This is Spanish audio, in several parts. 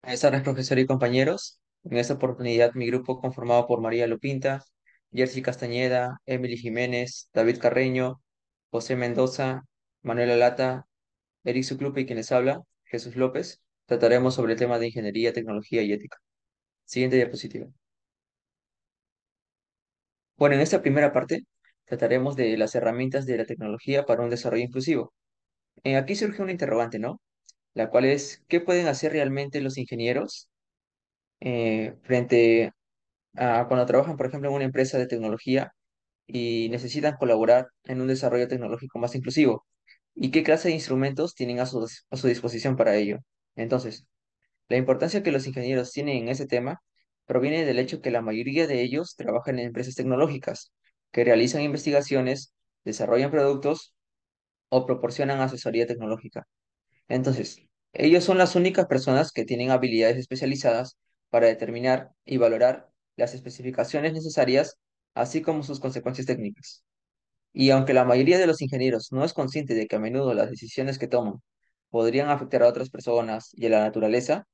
Buenas tardes, profesor y compañeros. En esta oportunidad, mi grupo, conformado por María Lupinta, Jersey Castañeda, Emily Jiménez, David Carreño, José Mendoza, Manuela Lata, Eric Zuclupe y quien les habla, Jesús López, trataremos sobre el tema de ingeniería, tecnología y ética. Siguiente diapositiva. Bueno, en esta primera parte trataremos de las herramientas de la tecnología para un desarrollo inclusivo. Aquí surge una interrogante, ¿no? La cual es, ¿qué pueden hacer realmente los ingenieros frente cuando trabajan, por ejemplo, en una empresa de tecnología y necesitan colaborar en un desarrollo tecnológico más inclusivo? ¿Y qué clase de instrumentos tienen a su disposición para ello? Entonces, la importancia que los ingenieros tienen en ese tema proviene del hecho que la mayoría de ellos trabajan en empresas tecnológicas que realizan investigaciones, desarrollan productos o proporcionan asesoría tecnológica. Entonces, ellos son las únicas personas que tienen habilidades especializadas para determinar y valorar las especificaciones necesarias, así como sus consecuencias técnicas. Y aunque la mayoría de los ingenieros no es consciente de que a menudo las decisiones que toman podrían afectar a otras personas y a la naturaleza,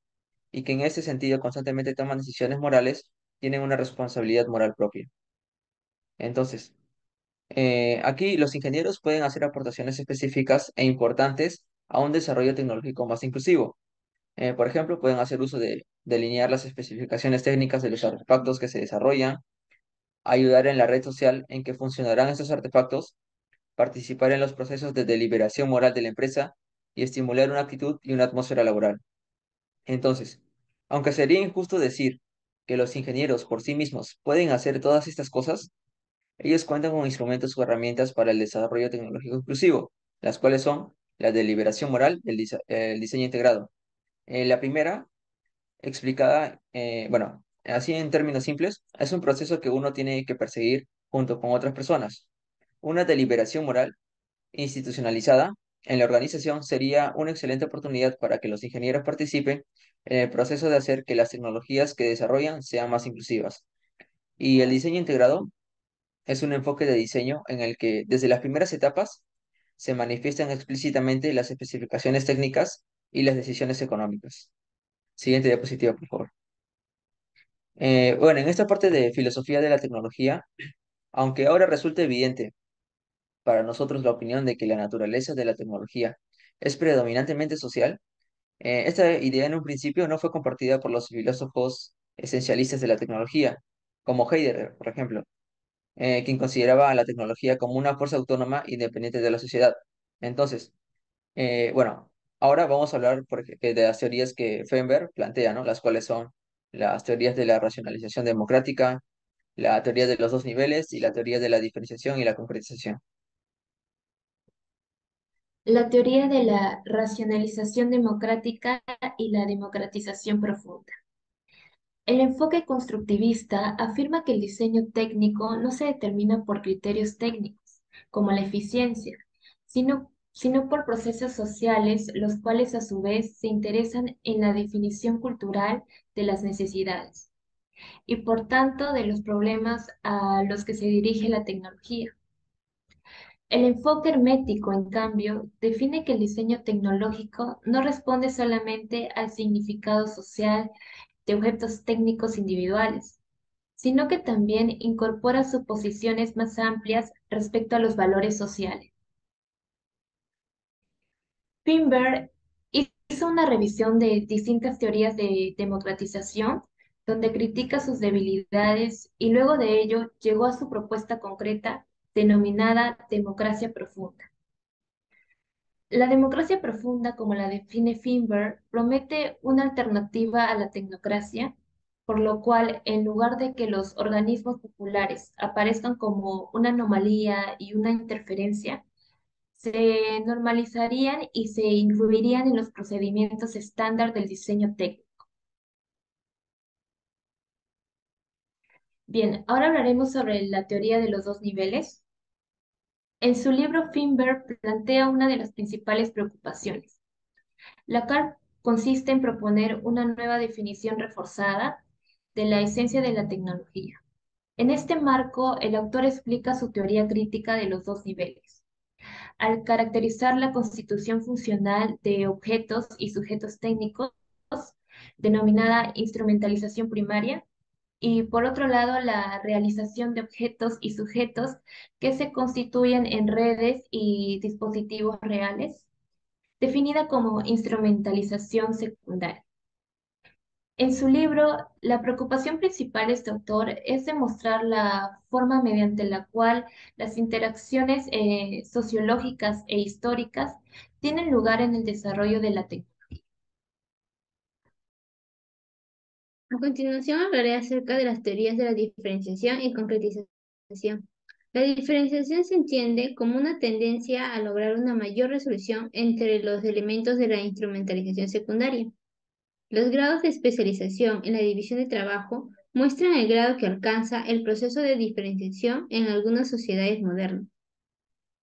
y que en ese sentido constantemente toman decisiones morales, tienen una responsabilidad moral propia. Entonces, aquí los ingenieros pueden hacer aportaciones específicas e importantes a un desarrollo tecnológico más inclusivo. Por ejemplo, pueden hacer uso de delinear las especificaciones técnicas de los artefactos que se desarrollan, ayudar en la red social en que funcionarán estos artefactos, participar en los procesos de deliberación moral de la empresa y estimular una actitud y una atmósfera laboral. Entonces, aunque sería injusto decir que los ingenieros por sí mismos pueden hacer todas estas cosas, ellos cuentan con instrumentos o herramientas para el desarrollo tecnológico inclusivo, las cuales son la deliberación moral y el diseño integrado. La primera explicada, bueno, así en términos simples, es un proceso que uno tiene que perseguir junto con otras personas. Una deliberación moral institucionalizada en la organización sería una excelente oportunidad para que los ingenieros participen en el proceso de hacer que las tecnologías que desarrollan sean más inclusivas. Y el diseño integrado es un enfoque de diseño en el que desde las primeras etapas se manifiestan explícitamente las especificaciones técnicas y las decisiones económicas. Siguiente diapositiva, por favor. Bueno, en esta parte de filosofía de la tecnología, aunque ahora resulta evidente para nosotros la opinión de que la naturaleza de la tecnología es predominantemente social, esta idea en un principio no fue compartida por los filósofos esencialistas de la tecnología, como Heidegger, por ejemplo, quien consideraba a la tecnología como una fuerza autónoma independiente de la sociedad. Entonces, bueno, ahora vamos a hablar de las teorías que Feinberg plantea, ¿no? Las cuales son las teorías de la racionalización democrática, la teoría de los dos niveles y la teoría de la diferenciación y la concretización. La teoría de la racionalización democrática y la democratización profunda. El enfoque constructivista afirma que el diseño técnico no se determina por criterios técnicos, como la eficiencia, sino por procesos sociales, los cuales a su vez se interesan en la definición cultural de las necesidades y por tanto de los problemas a los que se dirige la tecnología. El enfoque hermético, en cambio, define que el diseño tecnológico no responde solamente al significado social de objetos técnicos individuales, sino que también incorpora suposiciones más amplias respecto a los valores sociales. Pinberg hizo una revisión de distintas teorías de democratización, donde critica sus debilidades y luego de ello llegó a su propuesta concreta denominada democracia profunda. La democracia profunda, como la define Finber, promete una alternativa a la tecnocracia, por lo cual, en lugar de que los organismos populares aparezcan como una anomalía y una interferencia, se normalizarían y se incluirían en los procedimientos estándar del diseño técnico. Bien, ahora hablaremos sobre la teoría de los dos niveles. En su libro, Finber plantea una de las principales preocupaciones, la cual consiste en proponer una nueva definición reforzada de la esencia de la tecnología. En este marco, el autor explica su teoría crítica de los dos niveles. Al caracterizar la constitución funcional de objetos y sujetos técnicos, denominada instrumentalización primaria, y por otro lado, la realización de objetos y sujetos que se constituyen en redes y dispositivos reales, definida como instrumentalización secundaria. En su libro, la preocupación principal de este autor es demostrar la forma mediante la cual las interacciones sociológicas e históricas tienen lugar en el desarrollo de la tecnología. A continuación hablaré acerca de las teorías de la diferenciación y concretización. La diferenciación se entiende como una tendencia a lograr una mayor resolución entre los elementos de la instrumentalización secundaria. Los grados de especialización en la división de trabajo muestran el grado que alcanza el proceso de diferenciación en algunas sociedades modernas.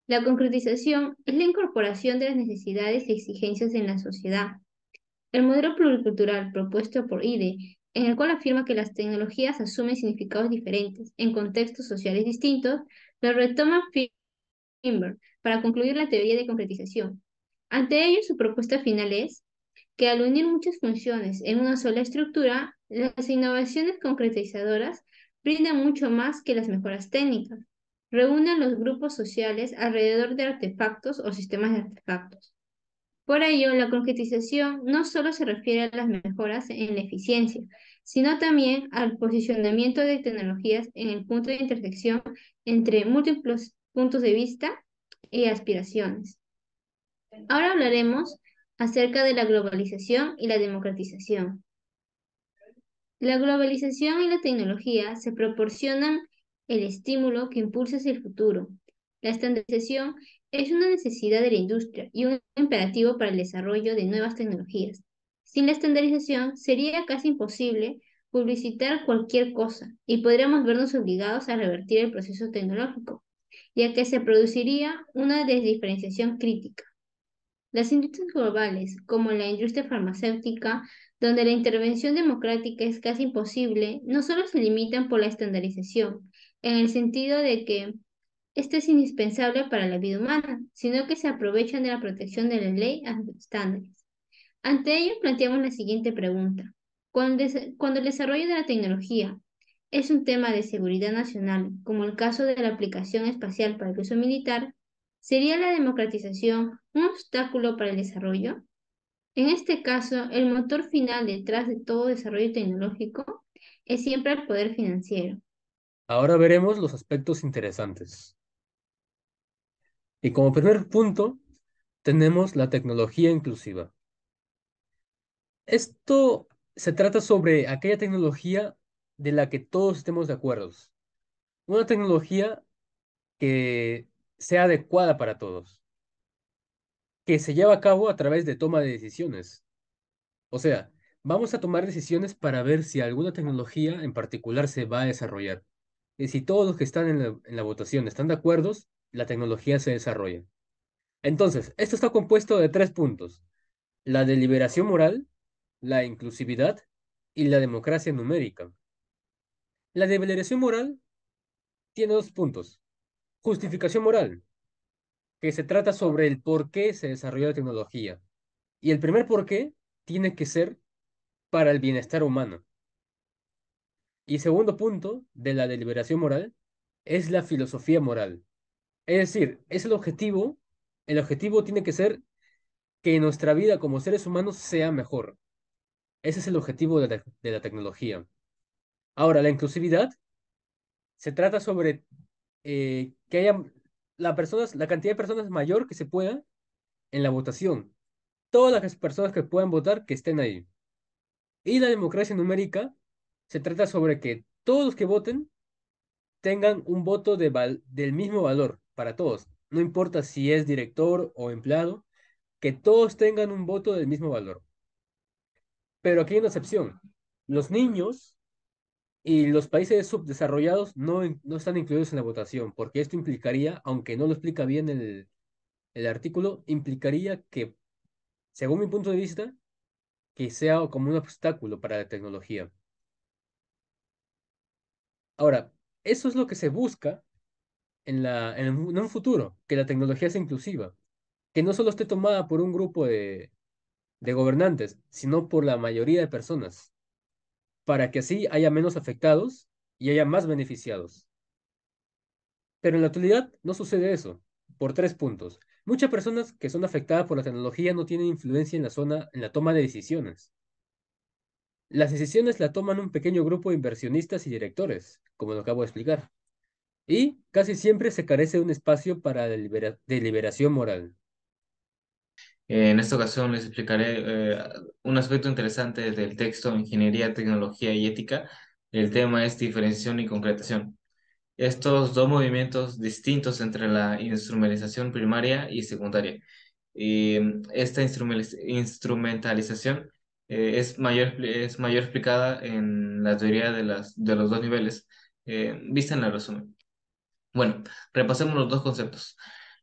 La concretización es la incorporación de las necesidades y exigencias en la sociedad. El modelo pluricultural propuesto por IDE, en el cual afirma que las tecnologías asumen significados diferentes en contextos sociales distintos, lo retoma Finberg para concluir la teoría de concretización. Ante ello, su propuesta final es que al unir muchas funciones en una sola estructura, las innovaciones concretizadoras brindan mucho más que las mejoras técnicas. Reúnen los grupos sociales alrededor de artefactos o sistemas de artefactos. Por ello, la concretización no solo se refiere a las mejoras en la eficiencia, sino también al posicionamiento de tecnologías en el punto de intersección entre múltiples puntos de vista y aspiraciones. Ahora hablaremos acerca de la globalización y la democratización. La globalización y la tecnología se proporcionan el estímulo que impulsa hacia el futuro. La estandarización es una necesidad de la industria y un imperativo para el desarrollo de nuevas tecnologías. Sin la estandarización sería casi imposible publicitar cualquier cosa y podríamos vernos obligados a revertir el proceso tecnológico, ya que se produciría una desdiferenciación crítica. Las industrias globales, como la industria farmacéutica, donde la intervención democrática es casi imposible, no solo se limitan por la estandarización, en el sentido de que esto es indispensable para la vida humana, sino que se aprovechan de la protección de la ley a los estándares. Ante ello, planteamos la siguiente pregunta. Cuando el desarrollo de la tecnología es un tema de seguridad nacional, como el caso de la aplicación espacial para el uso militar, ¿sería la democratización un obstáculo para el desarrollo? En este caso, el motor final detrás de todo desarrollo tecnológico es siempre el poder financiero. Ahora veremos los aspectos interesantes. Y como primer punto, tenemos la tecnología inclusiva. Esto se trata sobre aquella tecnología de la que todos estemos de acuerdo. Una tecnología que sea adecuada para todos, que se lleva a cabo a través de toma de decisiones. O sea, vamos a tomar decisiones para ver si alguna tecnología en particular se va a desarrollar. Y si todos los que están en la votación están de acuerdo, la tecnología se desarrolla. Entonces, esto está compuesto de tres puntos: la deliberación moral, la inclusividad y la democracia numérica. La deliberación moral tiene dos puntos: justificación moral, que se trata sobre el por qué se desarrolló la tecnología. Y el primer por qué tiene que ser para el bienestar humano. Y segundo punto de la deliberación moral es la filosofía moral. Es decir, es el objetivo tiene que ser que nuestra vida como seres humanos sea mejor. Ese es el objetivo de la tecnología. Ahora, la inclusividad se trata sobre que haya la cantidad de personas mayor que se pueda en la votación. Todas las personas que puedan votar que estén ahí. Y la democracia numérica se trata sobre que todos los que voten tengan un voto del mismo valor para todos. No importa si es director o empleado, que todos tengan un voto del mismo valor. Pero aquí hay una excepción. Los niños y los países subdesarrollados no están incluidos en la votación, porque esto implicaría, aunque no lo explica bien el artículo, implicaría que, según mi punto de vista, que sea como un obstáculo para la tecnología. Ahora, eso es lo que se busca en un futuro, que la tecnología sea inclusiva, que no solo esté tomada por un grupo de gobernantes, sino por la mayoría de personas, para que así haya menos afectados y haya más beneficiados. Pero en la actualidad no sucede eso, por tres puntos. Muchas personas que son afectadas por la tecnología no tienen influencia en la toma de decisiones. Las decisiones la toman un pequeño grupo de inversionistas y directores, como lo acabo de explicar. Y casi siempre se carece de un espacio para deliberación moral. En esta ocasión les explicaré un aspecto interesante del texto Ingeniería, Tecnología y Ética. El tema es diferenciación y concretación. Estos dos movimientos distintos entre la instrumentalización primaria y secundaria. Y esta instrumentalización es mayor explicada en la teoría de los dos niveles. Vista en el resumen. Bueno, repasemos los dos conceptos.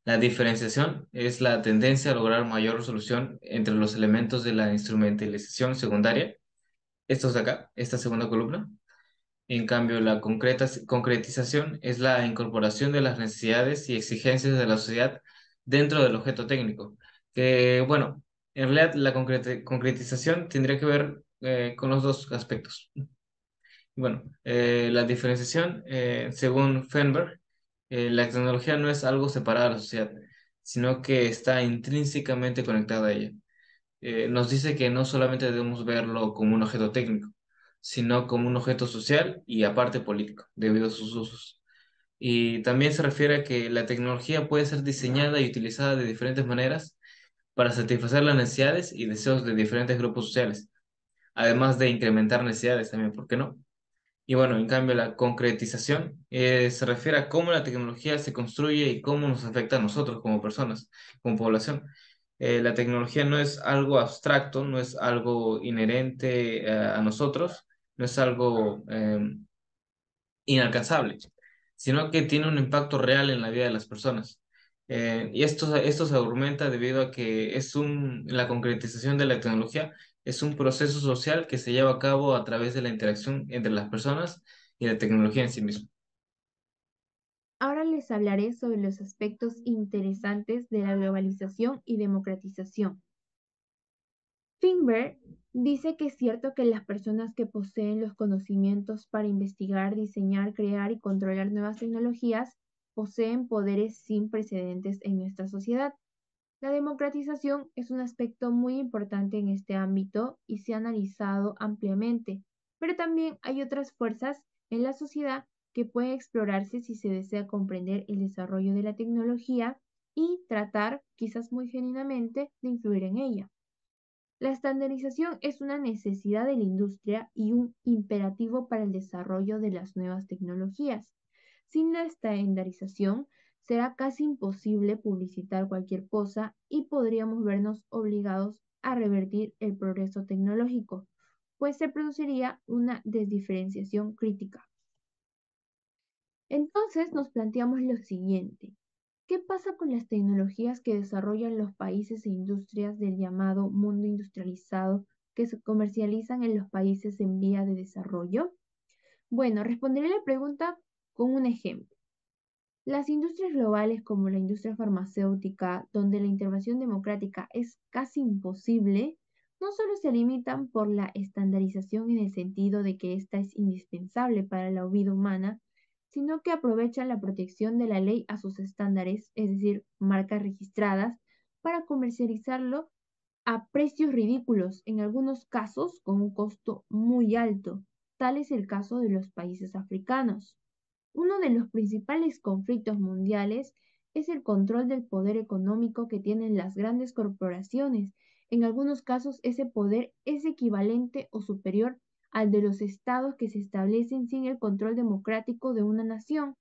La diferenciación es la tendencia a lograr mayor resolución entre los elementos de la instrumentalización secundaria. Estos de acá, esta segunda columna. En cambio, la concretización es la incorporación de las necesidades y exigencias de la sociedad dentro del objeto técnico. Que, bueno, en realidad la concretización tendría que ver con los dos aspectos. Bueno, la diferenciación, según Fenberg, la tecnología no es algo separado de la sociedad, sino que está intrínsecamente conectada a ella. Nos dice que no solamente debemos verlo como un objeto técnico, sino como un objeto social y aparte político, debido a sus usos. Y también se refiere a que la tecnología puede ser diseñada y utilizada de diferentes maneras para satisfacer las necesidades y deseos de diferentes grupos sociales, además de incrementar necesidades también, ¿por qué no? Y bueno, en cambio, la concretización se refiere a cómo la tecnología se construye y cómo nos afecta a nosotros como personas, como población. La tecnología no es algo abstracto, no es algo inherente a nosotros, no es algo inalcanzable, sino que tiene un impacto real en la vida de las personas. Y esto se argumenta debido a que la concretización de la tecnología es un proceso social que se lleva a cabo a través de la interacción entre las personas y la tecnología en sí misma. Ahora les hablaré sobre los aspectos interesantes de la globalización y democratización. Finberg dice que es cierto que las personas que poseen los conocimientos para investigar, diseñar, crear y controlar nuevas tecnologías poseen poderes sin precedentes en nuestra sociedad. La democratización es un aspecto muy importante en este ámbito y se ha analizado ampliamente, pero también hay otras fuerzas en la sociedad que pueden explorarse si se desea comprender el desarrollo de la tecnología y tratar, quizás muy genuinamente, de influir en ella. La estandarización es una necesidad de la industria y un imperativo para el desarrollo de las nuevas tecnologías. Sin la estandarización, será casi imposible publicitar cualquier cosa y podríamos vernos obligados a revertir el progreso tecnológico, pues se produciría una desdiferenciación crítica. Entonces nos planteamos lo siguiente. ¿Qué pasa con las tecnologías que desarrollan los países e industrias del llamado mundo industrializado que se comercializan en los países en vía de desarrollo? Bueno, responderé la pregunta con un ejemplo. Las industrias globales como la industria farmacéutica, donde la intervención democrática es casi imposible, no solo se limitan por la estandarización en el sentido de que ésta es indispensable para la vida humana, sino que aprovechan la protección de la ley a sus estándares, es decir, marcas registradas, para comercializarlo a precios ridículos, en algunos casos con un costo muy alto. Tal es el caso de los países africanos. Uno de los principales conflictos mundiales es el control del poder económico que tienen las grandes corporaciones. En algunos casos, ese poder es equivalente o superior al de los estados que se establecen sin el control democrático de una nación.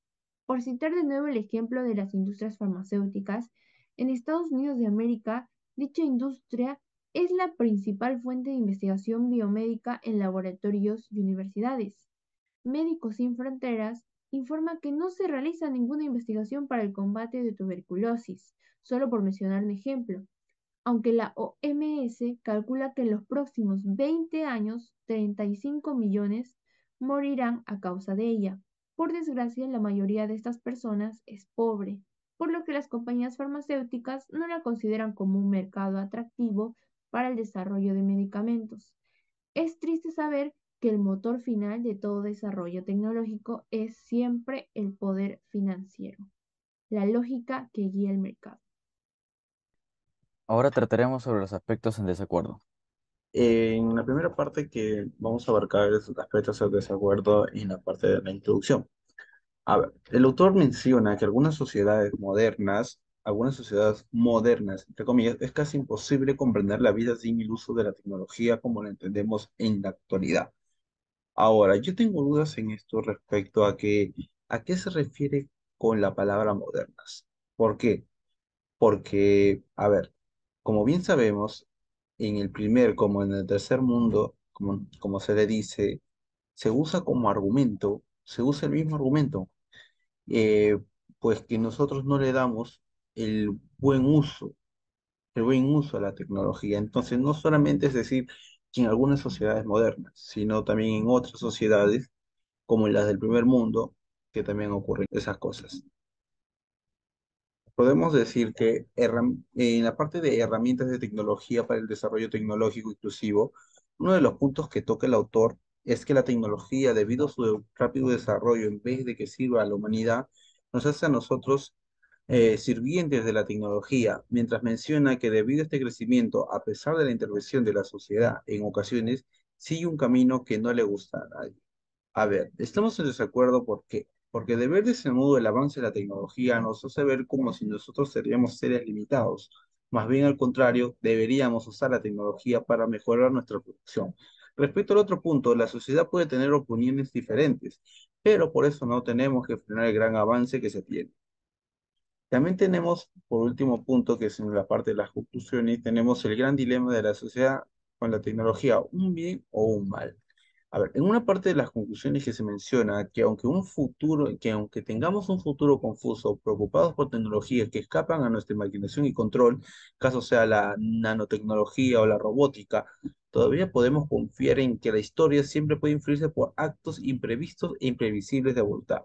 Por citar de nuevo el ejemplo de las industrias farmacéuticas, en Estados Unidos de América, dicha industria es la principal fuente de investigación biomédica en laboratorios y universidades. Médicos Sin Fronteras informa que no se realiza ninguna investigación para el combate de tuberculosis, solo por mencionar un ejemplo, aunque la OMS calcula que en los próximos 20 años 35 millones morirán a causa de ella. Por desgracia, la mayoría de estas personas es pobre, por lo que las compañías farmacéuticas no la consideran como un mercado atractivo para el desarrollo de medicamentos. Es triste saber que el motor final de todo desarrollo tecnológico es siempre el poder financiero, la lógica que guía el mercado. Ahora trataremos sobre los aspectos en desacuerdo. En la primera parte que vamos a abarcar es aspectos de desacuerdo en la parte de la introducción. A ver, el autor menciona que algunas sociedades modernas, entre comillas, es casi imposible comprender la vida sin el uso de la tecnología como la entendemos en la actualidad. Ahora, yo tengo dudas en esto respecto a qué se refiere con la palabra modernas. ¿Por qué? Porque, a ver, como bien sabemos, en el primer como en el tercer mundo, como se le dice, se usa como argumento, se usa el mismo argumento, eh, pues que nosotros no le damos el buen uso, el buen uso a la tecnología. Entonces, no solamente es decir que en algunas sociedades modernas, sino también en otras sociedades, como en las del primer mundo, que también ocurren esas cosas. Podemos decir que en la parte de herramientas de tecnología para el desarrollo tecnológico inclusivo, uno de los puntos que toca el autor es que la tecnología, debido a su rápido desarrollo, en vez de que sirva a la humanidad, nos hace a nosotros sirvientes de la tecnología, mientras menciona que debido a este crecimiento, a pesar de la intervención de la sociedad en ocasiones, sigue un camino que no le gusta a nadie. A ver, estamos en desacuerdo porque de ver de ese modo el avance de la tecnología nos hace ver como si nosotros seríamos seres limitados. Más bien al contrario, deberíamos usar la tecnología para mejorar nuestra producción. Respecto al otro punto, la sociedad puede tener opiniones diferentes, pero por eso no tenemos que frenar el gran avance que se tiene. También tenemos, por último punto, que es en la parte de las conclusiones, tenemos el gran dilema de la sociedad con la tecnología, un bien o un mal. A ver, en una parte de las conclusiones que se menciona que aunque tengamos un futuro confuso, preocupados por tecnologías que escapan a nuestra imaginación y control, caso sea la nanotecnología o la robótica, todavía podemos confiar en que la historia siempre puede influirse por actos imprevistos e imprevisibles de voluntad.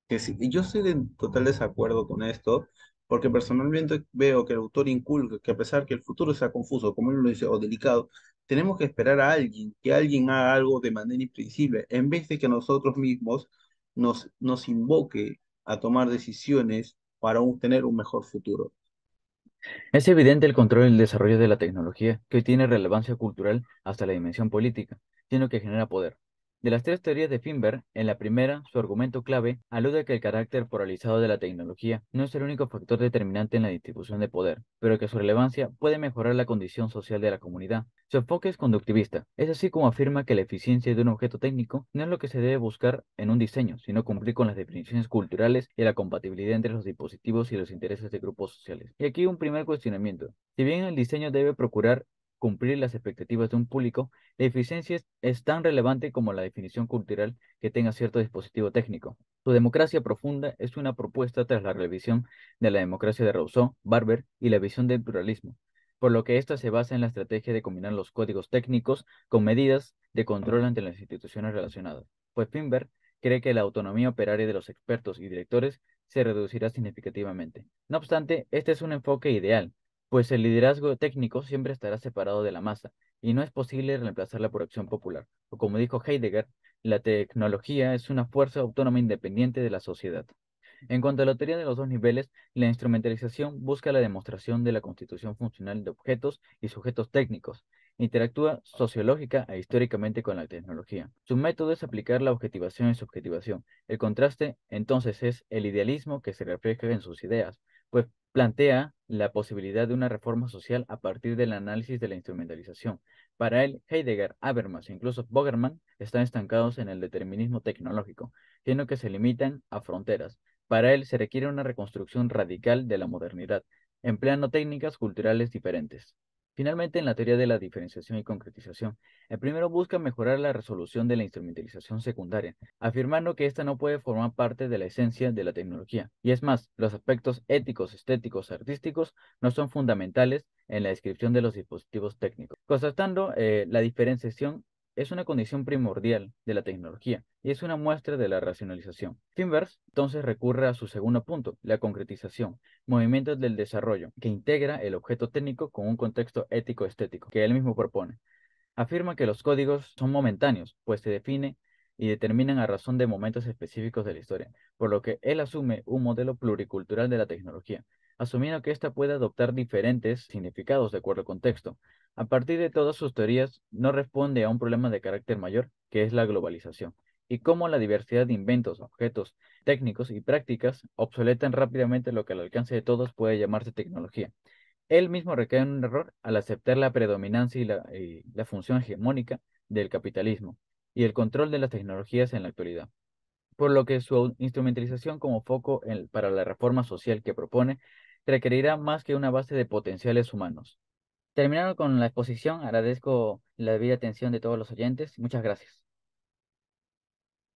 Que sí, y yo estoy en total desacuerdo con esto, porque personalmente veo que el autor inculca que a pesar que el futuro sea confuso, como él lo dice, o delicado, tenemos que esperar a alguien, que alguien haga algo de manera impredecible, en vez de que nosotros mismos nos invoque a tomar decisiones para tener un mejor futuro. Es evidente el control y el desarrollo de la tecnología, que hoy tiene relevancia cultural hasta la dimensión política, sino que genera poder. De las tres teorías de Finber, en la primera, su argumento clave alude a que el carácter polarizado de la tecnología no es el único factor determinante en la distribución de poder, pero que su relevancia puede mejorar la condición social de la comunidad. Su enfoque es conductivista, es así como afirma que la eficiencia de un objeto técnico no es lo que se debe buscar en un diseño, sino cumplir con las definiciones culturales y la compatibilidad entre los dispositivos y los intereses de grupos sociales. Y aquí un primer cuestionamiento. Si bien el diseño debe procurar cumplir las expectativas de un público, la eficiencia es tan relevante como la definición cultural que tenga cierto dispositivo técnico. Su democracia profunda es una propuesta tras la revisión de la democracia de Rousseau, Barber y la visión del pluralismo, por lo que ésta se basa en la estrategia de combinar los códigos técnicos con medidas de control ante las instituciones relacionadas. Pues Finber cree que la autonomía operaria de los expertos y directores se reducirá significativamente. No obstante, este es un enfoque ideal, pues el liderazgo técnico siempre estará separado de la masa y no es posible reemplazarla por acción popular. O como dijo Heidegger, la tecnología es una fuerza autónoma independiente de la sociedad. En cuanto a la teoría de los dos niveles, la instrumentalización busca la demostración de la constitución funcional de objetos y sujetos técnicos. Interactúa sociológica e históricamente con la tecnología. Su método es aplicar la objetivación y subjetivación. El contraste, entonces, es el idealismo que se refleja en sus ideas, pues plantea la posibilidad de una reforma social a partir del análisis de la instrumentalización. Para él, Heidegger, Habermas e incluso Bogerman están estancados en el determinismo tecnológico, sino que se limitan a fronteras. Para él se requiere una reconstrucción radical de la modernidad, empleando técnicas culturales diferentes. Finalmente, en la teoría de la diferenciación y concretización, el primero busca mejorar la resolución de la instrumentalización secundaria, afirmando que ésta no puede formar parte de la esencia de la tecnología. Y es más, los aspectos éticos, estéticos, artísticos no son fundamentales en la descripción de los dispositivos técnicos. Constatando la diferenciación es una condición primordial de la tecnología y es una muestra de la racionalización. Finvers entonces recurre a su segundo punto, la concretización, movimientos del desarrollo, que integra el objeto técnico con un contexto ético-estético que él mismo propone. Afirma que los códigos son momentáneos, pues se definen y determinan a razón de momentos específicos de la historia, por lo que él asume un modelo pluricultural de la tecnología, asumiendo que ésta puede adoptar diferentes significados de acuerdo al contexto. A partir de todas sus teorías, no responde a un problema de carácter mayor, que es la globalización, y cómo la diversidad de inventos, objetos, técnicos y prácticas obsoletan rápidamente lo que al alcance de todos puede llamarse tecnología. Él mismo recae en un error al aceptar la predominancia y la función hegemónica del capitalismo y el control de las tecnologías en la actualidad, por lo que su instrumentalización como foco para la reforma social que propone requerirá más que una base de potenciales humanos. Terminando con la exposición, agradezco la debida atención de todos los oyentes. Muchas gracias.